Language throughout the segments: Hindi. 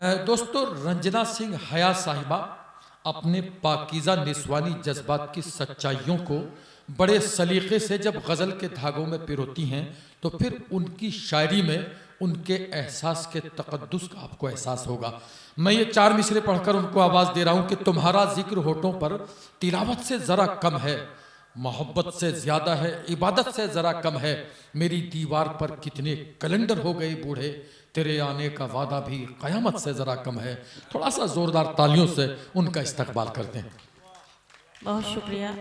दोस्तों, रंजना सिंह हया साहिबा अपने पाकीज़ा निस्वानी जज्बात की सच्चाइयों को बड़े सलीके से जब गज़ल के धागों में पिरोती हैं तो फिर उनकी शायरी में उनके एहसास के तक़द्दुस का आपको एहसास होगा। मैं ये 4 मिसरे पढ़कर उनको आवाज़ दे रहा हूँ कि तुम्हारा जिक्र होठों पर तिलावत से ज़रा कम है, मोहब्बत से ज़्यादा है, इबादत से ज़रा कम है। मेरी दीवार पर कितने कैलेंडर हो गए बूढ़े, तेरे आने का वादा भी क़यामत से ज़रा कम है। थोड़ा सा ज़ोरदार तालियों से उनका इस्तकबाल करते हैं। बहुत शुक्रिया।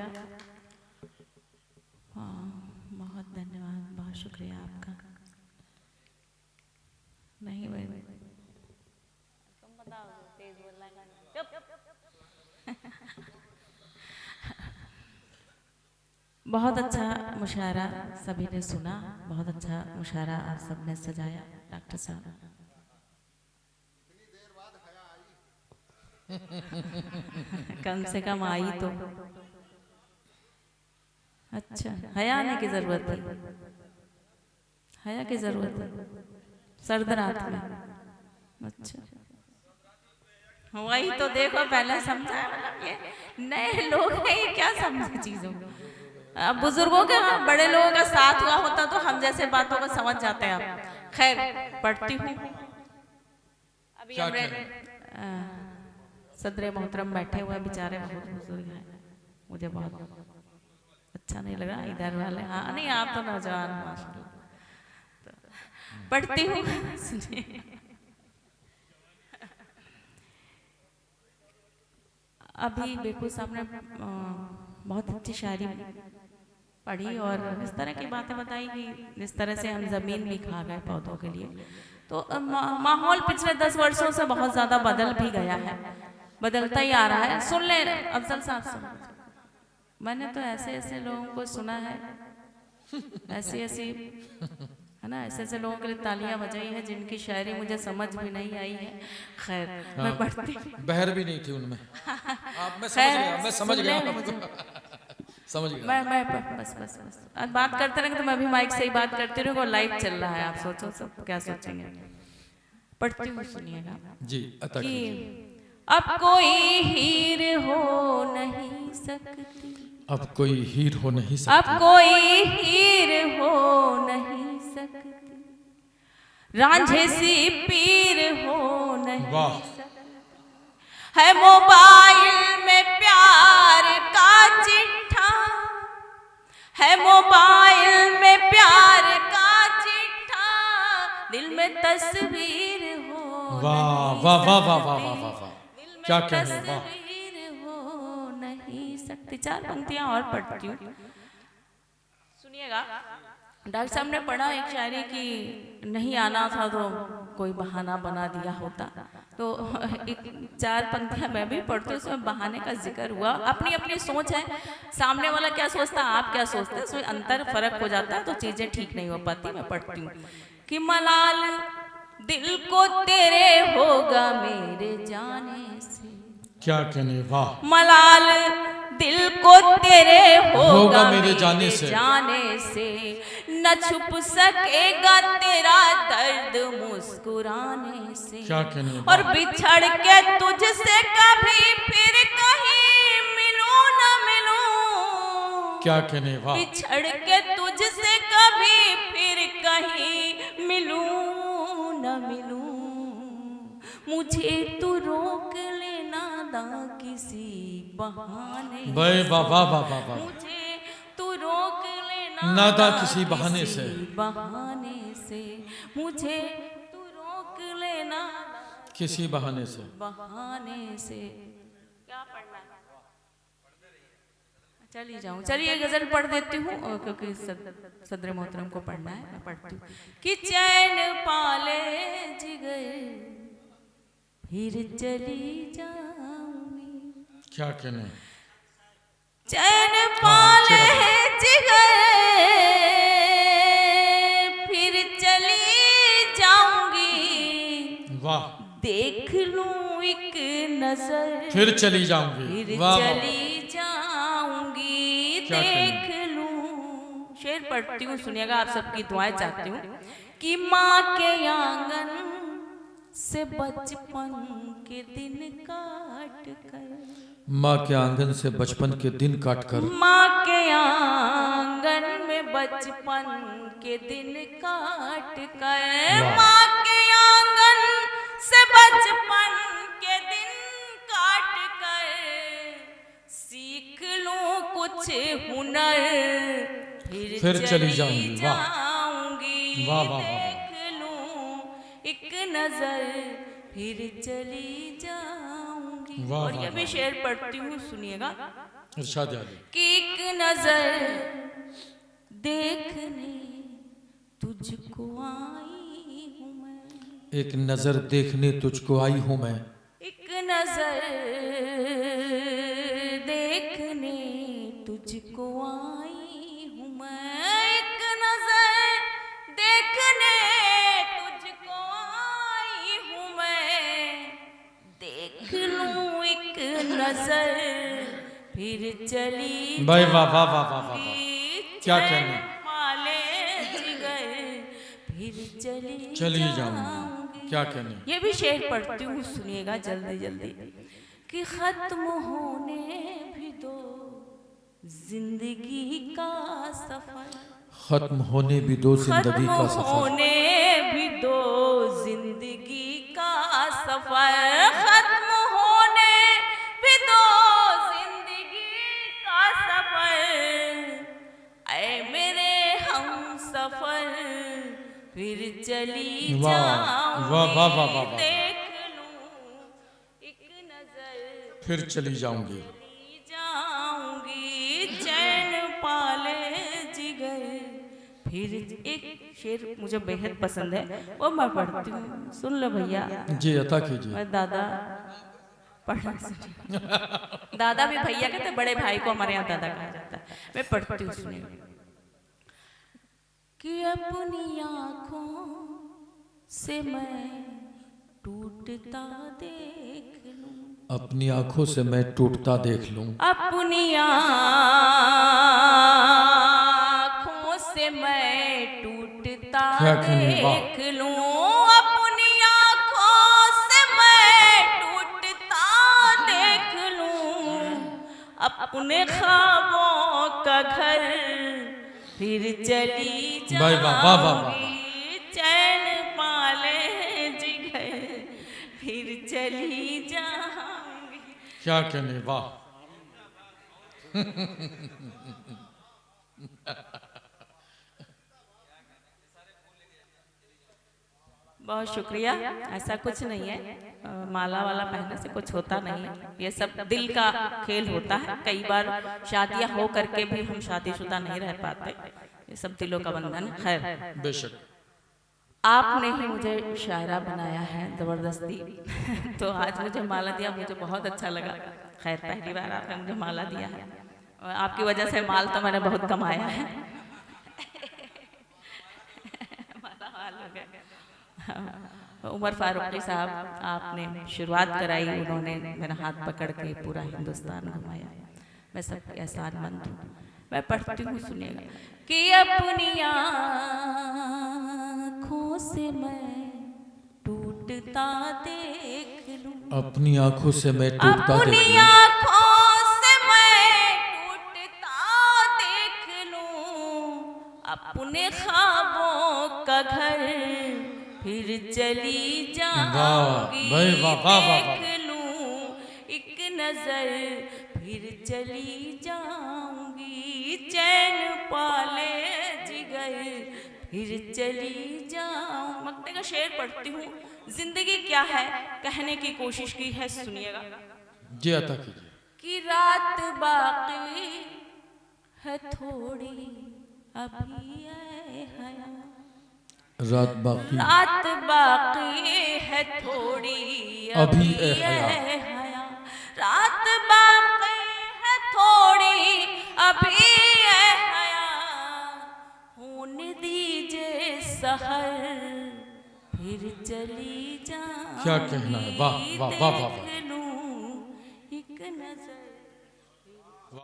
बहुत धन्यवाद, बहुत शुक्रिया आपका। नहीं भाई, तुम बताओ, तेज बोलना है। बहुत अच्छा मुशायरा सभी ने सुना, बहुत अच्छा मुशायरा आप सबने सजाया। डॉक्टर साहब कम से कम आई तो अच्छा। हया आने की जरूरत है, हया की जरूरत है सर्द रात में। अच्छा, वही तो देखो, पहले समझा। मतलब ये नए लोग हैं, ये क्या समझे चीजों को। अब बुजुर्गों के, बड़े लोगों का साथ हुआ होता तो हम जैसे बातों को समझ जाते हैं। आप खैर, पढ़ती हूँ। अभी सदरे मोहतरम बैठे हुए बेचारे, बहुत बुजुर्ग हैं, मुझे बहुत अच्छा नहीं लगा इधर वाले। हाँ नहीं, आप तो नौजवान माशाल्लाह। तो पढ़ती हूँ, सुनिए। अभी बेकू साहब ने बहुत अच्छी शायरी पढ़ी और इस तरह की बातें बताई कि जिस तरह से हम जमीन भी खा गए पौधों के लिए। तो माहौल पिछले 10 वर्षों से बहुत ज्यादा बदल भी गया है, बदलता ही आ रहा है। सुन ले अफजल साहब, सुन। मैंने तो ऐसे ऐसे लोगों को सुना है, ऐसी ऐसी है ना, ऐसे ऐसे लोगों के लिए तालियां बजाई है जिनकी शायरी मुझे समझ भी नहीं आई है। खैर, मैं पढ़ती, बहर भी नहीं थी उनमें। मैं समझ गया समझ गया। मैं बस बस बस आज बात करते रहेंगे तो मैं भी माइक से ही बात करती रहूँगी और लाइव चल रहा है। आप सोचो सब क्या सोचेंगे। पढ़ती हूँ, सुनिएगा जी। कि अब कोई हीर हो नहीं सकती, अब कोई हीर हो नहीं सकती, अब कोई हीर हो नहीं सकती, रांझे सी पीर हो नहीं सकती, है मोबाइल में प्यार का चिट्ठा, है मोबाइल में प्यार का चिट्ठा, दिल में तस्वीर हो। वाह वाह वाह वाह वाह वाह वाह वाह, क्या कहने। वाह, तस्वीर हो नहीं सकती। 4 पंक्तियां और पढ़ती हूँ, सुनिएगा। डॉक्टर साहब ने पढ़ा एक शायरी की, नहीं आना था तो कोई बहाना बना दिया होता। तो 4 पंक्तियां मैं भी पढ़ती हूँ, उसमें बहाने का जिक्र हुआ। अपनी अपनी सोच है, सामने वाला क्या सोचता है, आप क्या सोचते हैं, उसमें अंतर फर्क हो जाता है, तो चीजें ठीक नहीं हो पाती। मैं पढ़ती हूँ कि मलाल दिल को तेरे होगा मेरे जाने से, क्या कहने। वाह, मलाल दिल को तेरे होगा मेरे जाने से, न छुप सकेगा तेरा दर्द मुस्कुराने से। क्या कहने। और बिछड़ के तुझसे कभी फिर कहीं मिलूं न मिलूं, क्या कहने। वाह, बिछड़ के तुझसे कभी फिर कहीं मिलूं न मिलूं, मुझे तू रोक लेना दा किसी बहाने। वाह वाह वाह वाह वाह, मुझे तू रोक लेना नादा किसी बहाने से, बहाने से, मुझे तू रोक लेना किसी बहाने से, बहाने से। क्या पढ़ना है? चलिए जाऊँ, चलिए गजल पढ़ देती हूँ क्योंकि सदर मोहतरम को पढ़ना है। मैं पढ़ती हूँ कि चैन पाले जिगर फिर चली जाऊंगी, क्या कहने। चैन पाले जिगर फिर चली जाऊंगी, वाह, देख लूं एक नजर फिर चली जाऊंगी, फिर वाह चली जाऊंगी, देख लूं। शेर पढ़ती हूँ, सुनिएगा, आप सबकी दुआएं चाहती हूँ कि माँ के आंगन से बचपन के दिन काट कर, माँ के आंगन से बचपन के दिन काट कर, माँ के आंगन में बचपन के दिन काट कर, माँ के आंगन से बचपन के दिन काट कर, सीख लूं कुछ हुनर फिर चली जाऊंगी। वाह वाह वाह, देख लूं एक नजर फिर चली जाऊंगी। वाह, और वाह, ये भी शेर पढ़ती हूँ, सुनिएगा। इरशाद आली। कि एक नजर देखने तुझको आई हूँ मैं, एक नजर देखने तुझको आई हूँ मैं, एक नजर देखने तुझको आई हूँ मैं, एक नजर देखने तुझको आई हूँ मैं, देख लूं एक नजर फिर चली भाई वाह वाह वाह वाह वाह वाह, क्या चैन कहना, पाले जिगर फिर चली जाऊंगी, क्या कहने। ये भी शेर पढ़ती हूँ, सुनिएगा जल्दी जल्दी। कि खत्म होने भी दो जिंदगी का सफर, खत्म होने भी दो जिंदगी का खत्म सफर, होने भी दो जिंदगी का सफर, खत्म होने भी दो जिंदगी का सफर, ऐ मेरे हम सफर फिर चली जाऊंगी, वाह वाह वाह वाह, देख लूं एक नजर फिर चली जाऊंगी, चैन पाले जिगर फिर। एक शेर मुझे बेहद पसंद है, वो मैं पढ़ती हूँ, सुन लो भैया जी अता कीजिए। और दादा पढ़ना सुनिए। दादा भी भैया कहते, बड़े भाई को हमारे यहाँ दादा कहा जाता है। मैं पढ़ती हूँ, सुनिए। कि अपनी आँखों से मैं टूटता देख लूं, अपनी आंखों से मैं टूटता देख लूं, अपनी आँखों से मैं टूटता देख लूं, अपनी आँखों से मैं टूटता देख लूं, अपने ख्वाबों का घर फिर चली जाऊंगी, चैन पाले जिगर फिर चली जाऊंगी। क्या कहने, वाह। बहुत शुक्रिया। ऐसा कुछ नहीं है, माला वाला पहनने से कुछ होता नहीं है, ये सब दिल का खेल होता है। कई बार शादियां हो करके भी हम शादीशुदा नहीं रह पाते, ये सब दिलों का बंधन। खैर, बेशक आपने ही मुझे शायरा बनाया है जबरदस्ती। तो आज मुझे माला दिया, मुझे बहुत अच्छा लगा। खैर, पहली बार आपने मुझे माला दिया है, और आपकी वजह से माल तो मैंने बहुत कमाया है। उमर फारूकी साहब, आपने शुरुआत कराई, उन्होंने मेरा हाथ पकड़ के पूरा हिंदुस्तान घुमाया। मैं सबकी एहसानमंद हूँ। मैं पढ़ती हूँ, सुनिएगा। कि अपनी आँखों से मैं टूटता देख लूं, अपनी आंखों से मैं टूटता देख अपनी लूं, आँखों से मैं टूटता देख लूं, अपने ख्वाबों का घर फिर चली जाऊंगी, देख लूं एक नजर फिर चली जाऊंगी, चैन पाले जिगर फिर चली जाऊं। मक्ते का शेर पढ़ती हूँ। जिंदगी क्या है कहने की कोशिश की है, सुनिएगा। जी अता कीजिए। कि रात बाकी है थोड़ी अभी है हया, रात बाकी है थोड़ी अभी है हया, रात बाकी है थोड़ी अभी है हया, होने दीजिए सहर फिर चली जाऊंगी, क्या कहना है, वाह वाह वाह वाह।